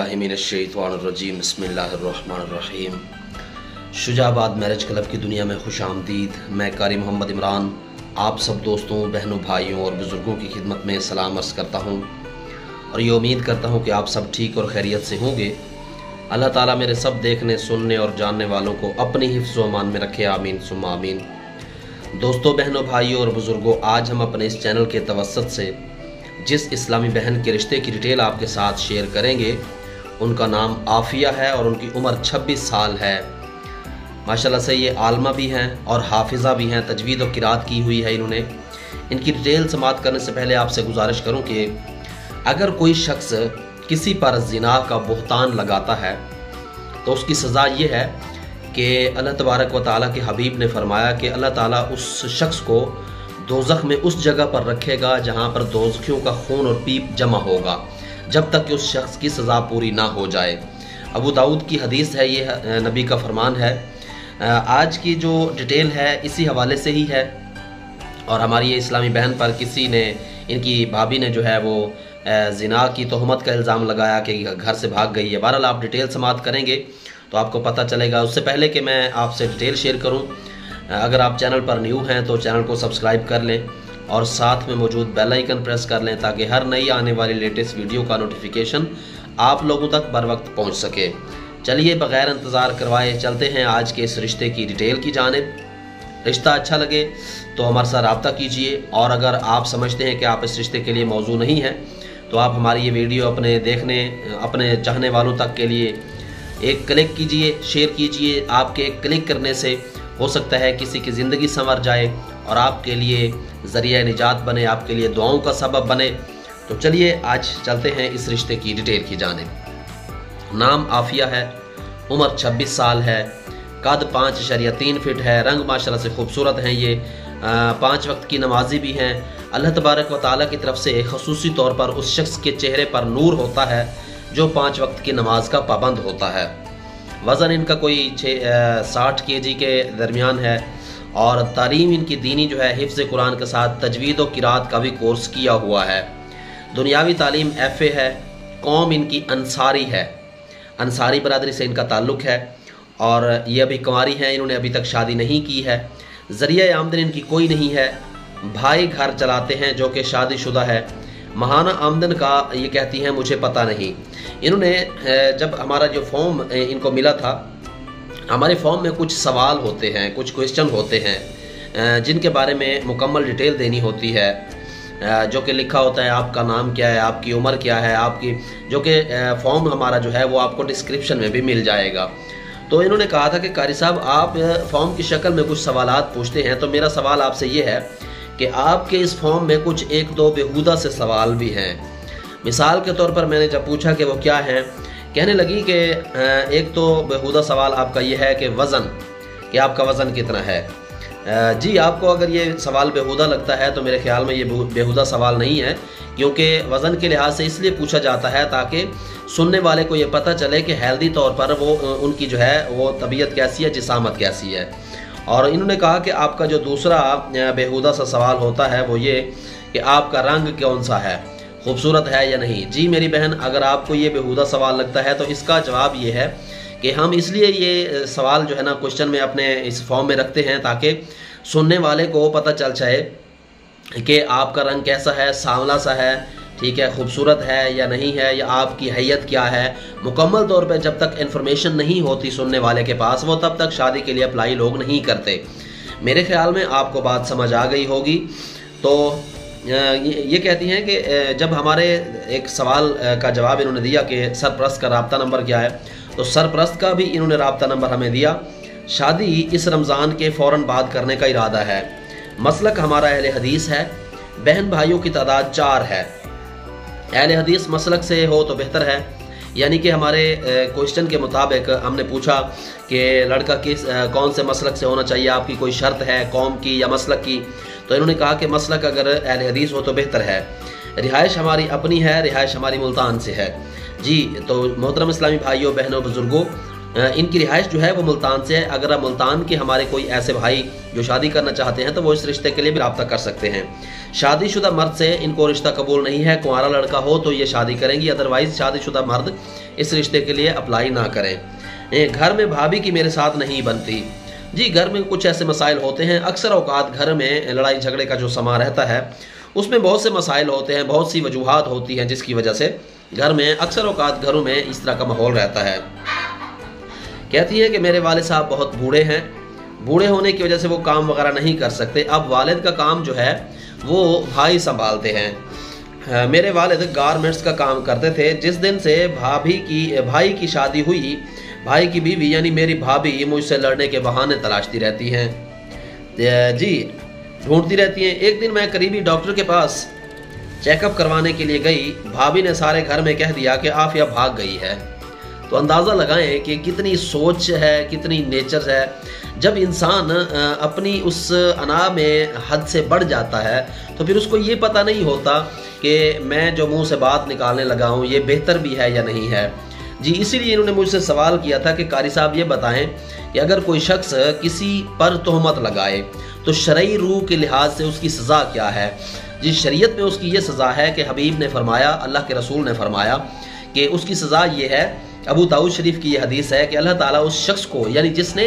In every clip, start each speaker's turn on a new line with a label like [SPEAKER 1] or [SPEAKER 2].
[SPEAKER 1] औज़ुबिल्लाहिमिनश्शैतानिर्रजीम बिस्मिल्लाहिर्रहमानिर्रहीम। Shujabad marriage club की दुनिया में खुश आमदीद। मैं कारी मोहम्मद इमरान आप सब दोस्तों, बहनों, भाइयों और बुज़ुर्गों की खिदमत में सलाम अर्ज़ करता हूँ और ये उम्मीद करता हूँ कि आप सब ठीक और खैरियत से होंगे। अल्लाह ताला मेरे सब देखने, सुनने और जानने वालों को अपनी हिफ्ज़ व अमान में रखे, आमीन सुम्मा आमीन। दोस्तों, बहनों, भाइयों और बुज़ुर्गों, आज हम अपने इस चैनल के तवस्सुत से जिस इस्लामी बहन के रिश्ते की डिटेल आपके साथ शेयर करेंगे, उनका नाम आफ़िया है और उनकी उम्र 26 साल है। माशाल्लाह से ये आलमा भी हैं और हाफिज़ा भी हैं, तजवीद और किरात की हुई है इन्होंने। इनकी डिटेल समाअत करने से पहले आपसे गुजारिश करूं कि अगर कोई शख्स किसी पर ज़िना का बुहतान लगाता है तो उसकी सज़ा ये है कि अल्लाह तबारक व तआला के हबीब ने फरमाया कि अल्लाह ताला उस शख्स को दोज़ख में उस जगह पर रखेगा जहाँ पर दोज़खियों का खून और पीप जमा होगा, जब तक कि उस शख्स की सज़ा पूरी ना हो जाए। अबू दाऊद की हदीस है, ये नबी का फरमान है। आज की जो डिटेल है इसी हवाले से ही है और हमारी ये इस्लामी बहन पर किसी ने, इनकी भाभी ने जो है वो ज़िना की तोहमत का इल्ज़ाम लगाया कि घर से भाग गई है। बहरहाल आप डिटेल समाअत करेंगे तो आपको पता चलेगा। उससे पहले कि मैं आपसे डिटेल शेयर करूं, अगर आप चैनल पर न्यू हैं तो चैनल को सब्सक्राइब कर लें और साथ में मौजूद बेल आइकन प्रेस कर लें ताकि हर नई आने वाली लेटेस्ट वीडियो का नोटिफिकेशन आप लोगों तक बर वक्त पहुँच सके। चलिए बग़ैर इंतज़ार करवाए चलते हैं आज के इस रिश्ते की डिटेल की जानिब। रिश्ता अच्छा लगे तो हमारे साथ रब्ता कीजिए और अगर आप समझते हैं कि आप इस रिश्ते के लिए मौजू नहीं हैं तो आप हमारी ये वीडियो अपने चाहने वालों तक के लिए एक क्लिक कीजिए, शेयर कीजिए। आपके एक क्लिक करने से हो सकता है किसी की ज़िंदगी संवर जाए और आपके लिए ज़रिया निजात बने, आपके लिए दुआओं का सबब बने। तो चलिए आज चलते हैं इस रिश्ते की डिटेल की जानिब। नाम आफ़िया है, उम्र 26 साल है, कद 5.3 फीट है, रंग माशाल्लाह से खूबसूरत हैं। ये 5 वक्त की नमाजी भी हैं। अल्लाह तबारक व तआला की तरफ से ख़ुसूसी तौर पर उस शख्स के चेहरे पर नूर होता है जो 5 वक्त की नमाज का पाबंद होता है। वज़न इनका कोई 60 kg के दरमियान है और तालीम इनकी दीनी जो है हिफ्ज़ कुरान के साथ तजवीद और किरात का भी कोर्स किया हुआ है। दुनियावी तालीम FA है। कौम इनकी अंसारी है, अंसारी बरादरी से इनका ताल्लुक़ है और ये अभी कुंवारी हैं, इन्होंने अभी तक शादी नहीं की है। ज़रिया आमदन इनकी कोई नहीं है। भाई घर चलाते हैं जो कि शादीशुदा है। महाना आमदन का ये कहती हैं मुझे पता नहीं। इन्होंने जब हमारा जो फॉर्म इनको मिला था, हमारे फॉर्म में कुछ सवाल होते हैं, कुछ क्वेश्चन होते हैं जिनके बारे में मुकम्मल डिटेल देनी होती है, जो कि लिखा होता है आपका नाम क्या है, आपकी उम्र क्या है, आपकी, जो कि फॉर्म हमारा जो है वो आपको डिस्क्रिप्शन में भी मिल जाएगा। तो इन्होंने कहा था कि कारी साहब आप फॉर्म की शक्ल में कुछ सवालात पूछते हैं, तो मेरा सवाल आपसे ये है कि आपके इस फॉर्म में कुछ 1-2 बेहुदा से सवाल भी हैं। मिसाल के तौर पर मैंने जब पूछा कि वो क्या हैं, कहने लगी कि एक तो बेहुदा सवाल आपका ये है कि वज़न, कि आपका वज़न कितना है। जी, आपको अगर ये सवाल बेहुदा लगता है तो मेरे ख्याल में ये बेहुदा सवाल नहीं है, क्योंकि वज़न के लिहाज से इसलिए पूछा जाता है ताकि सुनने वाले को ये पता चले कि हेल्दी तौर पर वो उनकी जो है वो तबीयत कैसी है, जिसामत कैसी है। और इन्होंने कहा कि आपका जो दूसरा बेहुदा सा सवाल होता है वो ये कि आपका रंग कौन सा है, खूबसूरत है या नहीं। जी मेरी बहन, अगर आपको ये बेहुदा सवाल लगता है तो इसका जवाब ये है कि हम इसलिए ये सवाल जो है ना क्वेश्चन में अपने इस फॉर्म में रखते हैं ताकि सुनने वाले को पता चल जाए कि आपका रंग कैसा है, सांवला सा है, ठीक है, खूबसूरत है या नहीं है, या आपकी हैयत क्या है। मुकम्मल तौर पे जब तक इन्फॉर्मेशन नहीं होती सुनने वाले के पास, वो तब तक शादी के लिए अप्लाई लोग नहीं करते। मेरे ख्याल में आपको बात समझ आ गई होगी। तो ये कहती हैं कि जब हमारे एक सवाल का जवाब इन्होंने दिया कि सरप्रस्त का रब्ता नंबर क्या है, तो सरप्रस्त का भी इन्होंने रब्ता नंबर हमें दिया। शादी इस रमज़ान के फ़ौरन बाद करने का इरादा है। मसलक हमारा अहले हदीस है। बहन भाइयों की तादाद 4 है। अहले हदीस मसलक से हो तो बेहतर है, यानी कि हमारे क्वेश्चन के मुताबिक हमने पूछा कि लड़का कौन से मसलक से होना चाहिए, आपकी कोई शर्त है कौम की या मसलक की, तो इन्होंने कहा कि मसलक अगर अहले हदीस हो तो बेहतर है। रिहाइश हमारी अपनी है, रिहाइश हमारी मुल्तान से है। जी, तो मोहतरम इस्लामी भाइयों, बहनों, बुज़ुर्गों, इनकी रिहाइश जो है वो मुल्तान से है। अगर आप मुल्तान के हमारे कोई ऐसे भाई जो शादी करना चाहते हैं तो वो इस रिश्ते के लिए भी रब्ता कर सकते हैं। शादीशुदा मर्द से इनको रिश्ता कबूल नहीं है। कुंवारा लड़का हो तो ये शादी करेंगी, अदरवाइज शादीशुदा मर्द इस रिश्ते के लिए अप्लाई ना करें। घर में भाभी की मेरे साथ नहीं बनती। जी, घर में कुछ ऐसे मसाइल होते हैं। अक्सर औकात घर में लड़ाई झगड़े का जो समा रहता है उसमें बहुत से मसाइल होते हैं, बहुत सी वजूहात होती हैं जिसकी वजह से घर में अक्सर औकात घरों में इस तरह का माहौल रहता है। कहती है कि मेरे वालिद साहब बहुत बूढ़े हैं, बूढ़े होने की वजह से वो काम वगैरह नहीं कर सकते। अब वालिद का काम जो है वो भाई संभालते हैं। मेरे वालिद गारमेंट्स का काम करते थे। जिस दिन से भाई की शादी हुई, भाई की बीवी यानी मेरी भाभी मुझसे लड़ने के बहाने तलाशती रहती हैं। जी, ढूंढती रहती हैं। एक दिन मैं करीबी डॉक्टर के पास चेकअप करवाने के लिए गई। भाभी ने सारे घर में कह दिया कि आफिया भाग गई है। तो अंदाज़ा लगाएं कि कितनी सोच है, कितनी नेचर है। जब इंसान अपनी उस अना में हद से बढ़ जाता है तो फिर उसको ये पता नहीं होता कि मैं जो मुंह से बात निकालने लगा हूँ ये बेहतर भी है या नहीं है। जी, इसीलिए इन्होंने मुझसे सवाल किया था कि कारी साहब ये बताएं कि अगर कोई शख्स किसी पर तोहमत लगाए तो शरई रूह के लिहाज से उसकी सज़ा क्या है। जी, शरीयत में उसकी ये सज़ा है कि हबीब ने फरमाया, अल्लाह के रसूल ने फरमाया कि उसकी सज़ा ये है। अबू दाऊद शरीफ की ये हदीस है कि अल्लाह ताला उस शख्स को, यानी जिसने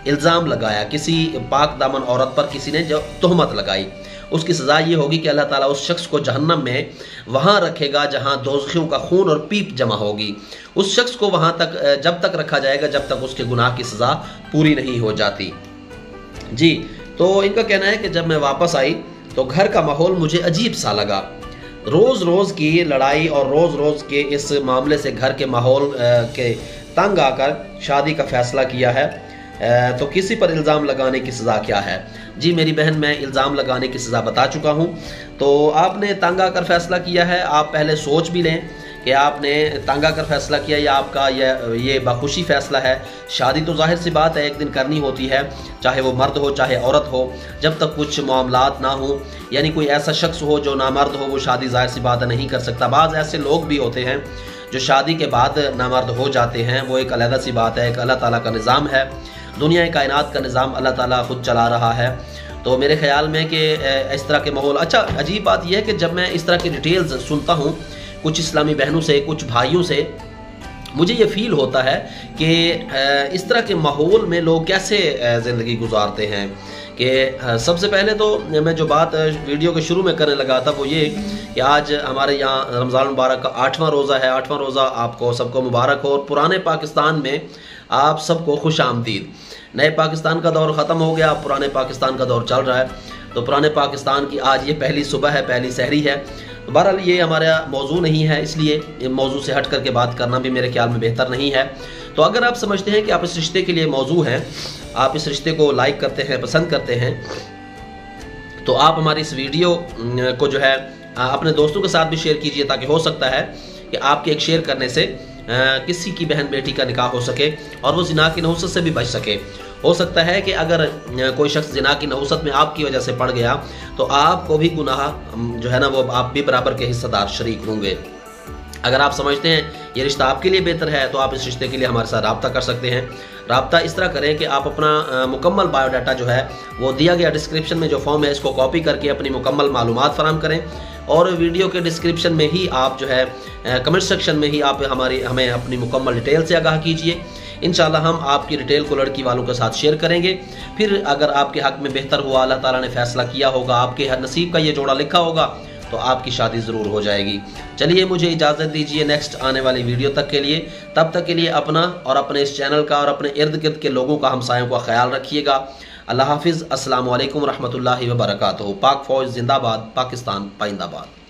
[SPEAKER 1] इल्ज़ाम लगाया किसी पाक दामन औरत पर, किसी ने जो तोहमत लगाई, उसकी सज़ा ये होगी कि अल्लाह ताला उस शख्स को जहन्नम में वहाँ रखेगा जहाँ दोज़खियों का खून और पीप जमा होगी। उस शख्स को वहाँ तक जब तक रखा जाएगा जब तक उसके गुनाह की सज़ा पूरी नहीं हो जाती। जी, तो इनका कहना है कि जब मैं वापस आई तो घर का माहौल मुझे अजीब सा लगा। रोज़ रोज़ की लड़ाई और रोज़ रोज़ के इस मामले से घर के माहौल के तंग आकर शादी का फ़ैसला किया है। तो किसी पर इल्ज़ाम लगाने की सज़ा क्या है। जी मेरी बहन, मैं इल्ज़ाम लगाने की सज़ा बता चुका हूँ। तो आपने तंग आकर फ़ैसला किया है, आप पहले सोच भी लें कि आपने तंग आकर फ़ैसला किया या आपका ये बाखुशी फ़ैसला है। शादी तो जाहिर सी बात है एक दिन करनी होती है, चाहे वो मर्द हो चाहे औरत हो, जब तक कुछ मामलात ना हो, यानी कोई ऐसा शख्स हो जो नामर्द हो वो शादी जाहिर सी बात है नहीं कर सकता। बाज़ ऐसे लोग भी होते हैं जो शादी के बाद नामर्द हो जाते हैं, वो एक अलग सी बात है। एक अल्लाह ताला का निज़ाम है, दुनिया कायनात का निज़ाम अल्लाह ताला खुद चला रहा है। तो मेरे ख़्याल में कि इस तरह के माहौल, अच्छा अजीब बात यह है कि जब मैं इस तरह की डिटेल्स सुनता हूँ कुछ इस्लामी बहनों से, कुछ भाइयों से, मुझे ये फ़ील होता है कि इस तरह के माहौल में लोग कैसे ज़िंदगी गुजारते हैं। कि सबसे पहले तो मैं जो बात वीडियो के शुरू में करने लगा था वो ये कि आज हमारे यहाँ रमज़ान मुबारक का 8वां रोज़ा है। 8वां रोज़ा आपको सबको मुबारक हो और पुराने पाकिस्तान में आप सबको खुश आमदीद। नए पाकिस्तान का दौर ख़त्म हो गया, पुराने पाकिस्तान का दौर चल रहा है। तो पुराने पाकिस्तान की आज ये पहली सुबह है, पहली सहरी है। तो बहरहाल ये हमारा मौजू नहीं है, इसलिए मौजू से हट करके बात करना भी मेरे ख्याल में बेहतर नहीं है। तो अगर आप समझते हैं कि आप इस रिश्ते के लिए मौजू हैं, आप इस रिश्ते को लाइक करते हैं, पसंद करते हैं, तो आप हमारी इस वीडियो को जो है अपने दोस्तों के साथ भी शेयर कीजिए, ताकि हो सकता है कि आपके एक शेयर करने से किसी की बहन बेटी का निकाह हो सके और वो ज़िना की नहुसत से भी बच सके। हो सकता है कि अगर कोई शख्स ज़िना की नहुसत में आपकी वजह से पड़ गया तो आपको भी गुनाह जो है ना वो आप भी बराबर के हिस्सेदार शरीक होंगे। अगर आप समझते हैं ये रिश्ता आपके लिए बेहतर है तो आप इस रिश्ते के लिए हमारे साथ रब्ता कर सकते हैं। रब्ता इस तरह करें कि आप अपना मुकम्मल बायोडाटा जो है वो दिया गया डिस्क्रिप्शन में जो फॉर्म है इसको कॉपी करके अपनी मुकम्मल मालूमात फराहम करें और वीडियो के डिस्क्रिप्शन में ही आप जो है कमेंट सेक्शन में ही आप हमें अपनी मुकम्मल डिटेल से आगाह कीजिए। इंशाल्लाह हम आपकी डिटेल को लड़की वालों के साथ शेयर करेंगे। फिर अगर आपके हक़ में बेहतर हुआ, अल्लाह ताला ने फैसला किया होगा, आपके नसीब का ये जोड़ा लिखा होगा, तो आपकी शादी ज़रूर हो जाएगी। चलिए मुझे इजाज़त दीजिए नेक्स्ट आने वाली वीडियो तक के लिए। तब तक के लिए अपना और अपने इस चैनल का और अपने इर्द गिर्द के लोगों का, हमसायों का ख्याल रखिएगा। अल्लाह हाफिज़। अस्सलामु अलैकुम रहमतुल्लाहि व बरकातुहू। पाक फ़ौज जिंदाबाद, पाकिस्तान पाइंदाबाद।